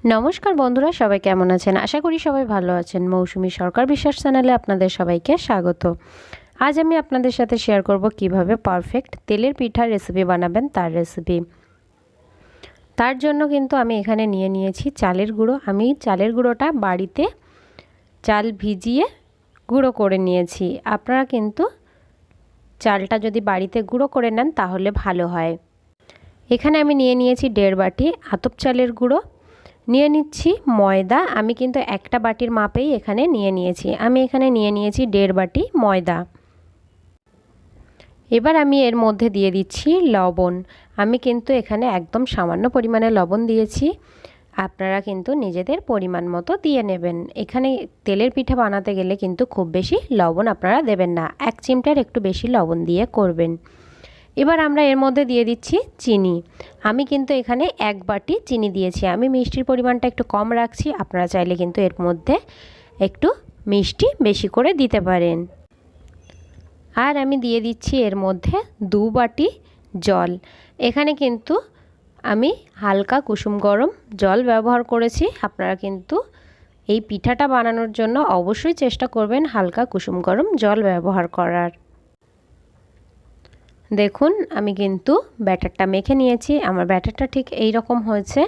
নমস্কার বন্ধুরা, সবাই কেমন আছেন? আশা করি সবাই ভালো আছেন। মৌসুমি সরকার বিশ্বাস চ্যানেলে আপনাদের সবাইকে স্বাগত। আজ আমি আপনাদের সাথে শেয়ার করব কিভাবে পারফেক্ট তেলের পিঠার রেসিপি বানাবেন তার রেসিপি। তার জন্য কিন্তু আমি এখানে নিয়ে নিয়েছি চালের গুঁড়ো। আমি চালের গুঁড়োটা বাড়িতে চাল ভিজিয়ে গুঁড়ো করে নিয়েছি। আপনারা কিন্তু চালটা যদি বাড়িতে গুঁড়ো করে নেন তাহলে ভালো হয়। এখানে আমি নিয়ে নিয়েছি 1.5 বাটি আতপ চালের গুঁড়ো, নিয়ে নিচ্ছি ময়দা। আমি কিন্তু একটা বাটির মাপেই এখানে নিয়ে নিয়েছি। আমি এখানে নিয়ে নিয়েছি 1.5 বাটি ময়দা। এবার আমি এর মধ্যে দিয়ে দিচ্ছি লবণ। আমি কিন্তু এখানে একদম সামান্য পরিমাণে লবণ দিয়েছি, আপনারা কিন্তু নিজেদের পরিমাণ মতো দিয়ে নেবেন। এখানে তেলের পিঠা বানাতে গেলে কিন্তু খুব বেশি লবণ আপনারা দেবেন না, 1 চিমটার একটু বেশি লবণ দিয়ে করবেন। এবার আমরা এর মধ্যে দিয়ে দিচ্ছি চিনি। আমি কিন্তু এখানে 1 বাটি চিনি দিয়েছি। আমি মিষ্টির পরিমাণটা একটু কম রাখছি, আপনারা চাইলে কিন্তু এর মধ্যে একটু মিষ্টি বেশি করে দিতে পারেন। আর আমি দিয়ে দিচ্ছি এর মধ্যে 2 বাটি জল। এখানে কিন্তু আমি হালকা কুসুম গরম জল ব্যবহার করেছি। আপনারা কিন্তু এই পিঠাটা বানানোর জন্য অবশ্যই চেষ্টা করবেন হালকা কুসুম গরম জল ব্যবহার করার। দেখুন আমি কিন্তু ব্যাটারটা মেখে নিয়েছি। আমার ব্যাটারটা ঠিক এই রকম হয়েছে।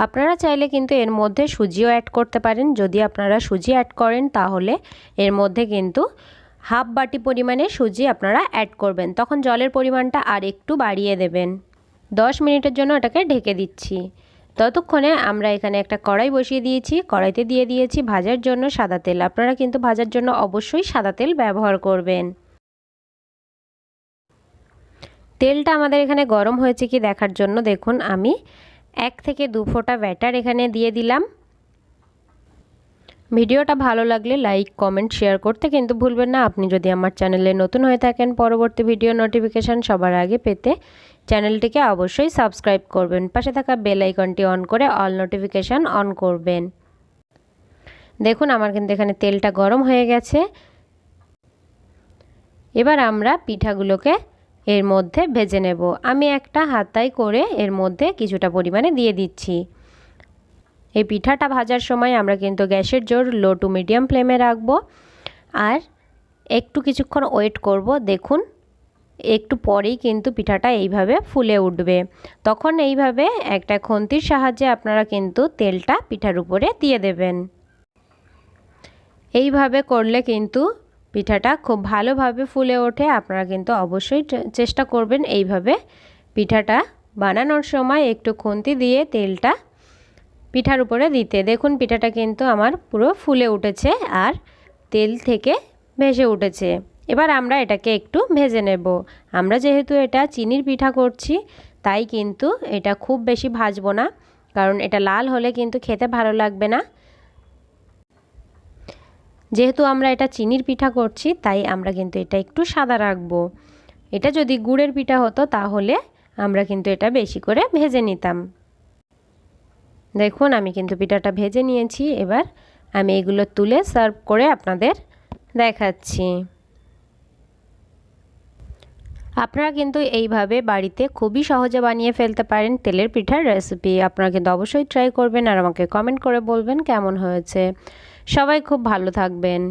আপনারা চাইলে কিন্তু এর মধ্যে সুজিও অ্যাড করতে পারেন। যদি আপনারা সুজি অ্যাড করেন তাহলে এর মধ্যে কিন্তু হাফ বাটি পরিমাণে সুজি আপনারা অ্যাড করবেন, তখন জলের পরিমাণটা আর একটু বাড়িয়ে দেবেন। 10 মিনিটের জন্য এটাকে ঢেকে দিচ্ছি। ততক্ষণে আমরা এখানে একটা কড়াই বসিয়ে দিয়েছি। কড়াইতে দিয়ে দিয়েছি ভাজার জন্য সাদা তেল। আপনারা কিন্তু ভাজার জন্য অবশ্যই সাদা তেল ব্যবহার করবেন। তেলটা আমাদের এখানে গরম হয়েছে কি দেখার জন্য দেখুন আমি 1 থেকে 2 ফোঁটা ব্যাটার এখানে দিয়ে দিলাম। ভিডিওটা ভালো লাগলে লাইক কমেন্ট শেয়ার করতে কিন্তু ভুলবেন না। আপনি যদি আমার চ্যানেলে নতুন হয়ে থাকেন, পরবর্তী ভিডিও নোটিফিকেশান সবার আগে পেতে চ্যানেলটিকে অবশ্যই সাবস্ক্রাইব করবেন। পাশে থাকা বেল আইকনটি অন করে অল নোটিফিকেশান অন করবেন। দেখুন আমার কিন্তু এখানে তেলটা গরম হয়ে গেছে। এবার আমরা পিঠাগুলোকে এর মধ্যে ভেজে নেব। আমি একটা হাতায় করে এর মধ্যে কিছুটা পরিমাণে দিয়ে দিচ্ছি। এই পিঠাটা ভাজার সময় আমরা কিন্তু গ্যাসের জোর লো টু মিডিয়াম ফ্লেমে রাখব আর একটু কিছুক্ষণ ওয়েট করব। দেখুন একটু পরেই কিন্তু পিঠাটা এইভাবে ফুলে উঠবে। তখন এইভাবে একটা খুন্তির সাহায্যে আপনারা কিন্তু তেলটা পিঠার উপরে দিয়ে দেবেন। এইভাবে করলে কিন্তু পিঠাটা খুব ভালোভাবে ফুলে ওঠে। আপনারা কিন্তু অবশ্যই চেষ্টা করবেন এইভাবে পিঠাটা বানানোর সময় একটু খুন্তি দিয়ে তেলটা পিঠার উপরে দিতে। দেখুন পিঠাটা কিন্তু আমার পুরো ফুলে উঠেছে আর তেল থেকে ভেসে উঠেছে। এবার আমরা এটাকে একটু ভেজে নেব। আমরা যেহেতু এটা চিনির পিঠা করছি তাই কিন্তু এটা খুব বেশি ভাজবো না, কারণ এটা লাল হলে কিন্তু খেতে ভালো লাগবে না। যেহেতু আমরা এটা চিনির পিঠা করছি তাই আমরা কিন্তু এটা একটু সাদা রাখবো। এটা যদি গুড়ের পিঠা হতো তাহলে আমরা কিন্তু এটা বেশি করে ভেজে নিতাম। দেখুন আমি কিন্তু পিঠাটা ভেজে নিয়েছি। এবার আমি এগুলো তুলে সার্ভ করে আপনাদের দেখাচ্ছি। আপনারা কিন্তু এইভাবে বাড়িতে খুবই সহজে বানিয়ে ফেলতে পারেন তেলের পিঠার রেসিপি। আপনারা কিন্তু অবশ্যই ট্রাই করবেন আর আমাকে কমেন্ট করে বলবেন কেমন হয়েছে। সবাই খুব ভালো থাকবেন।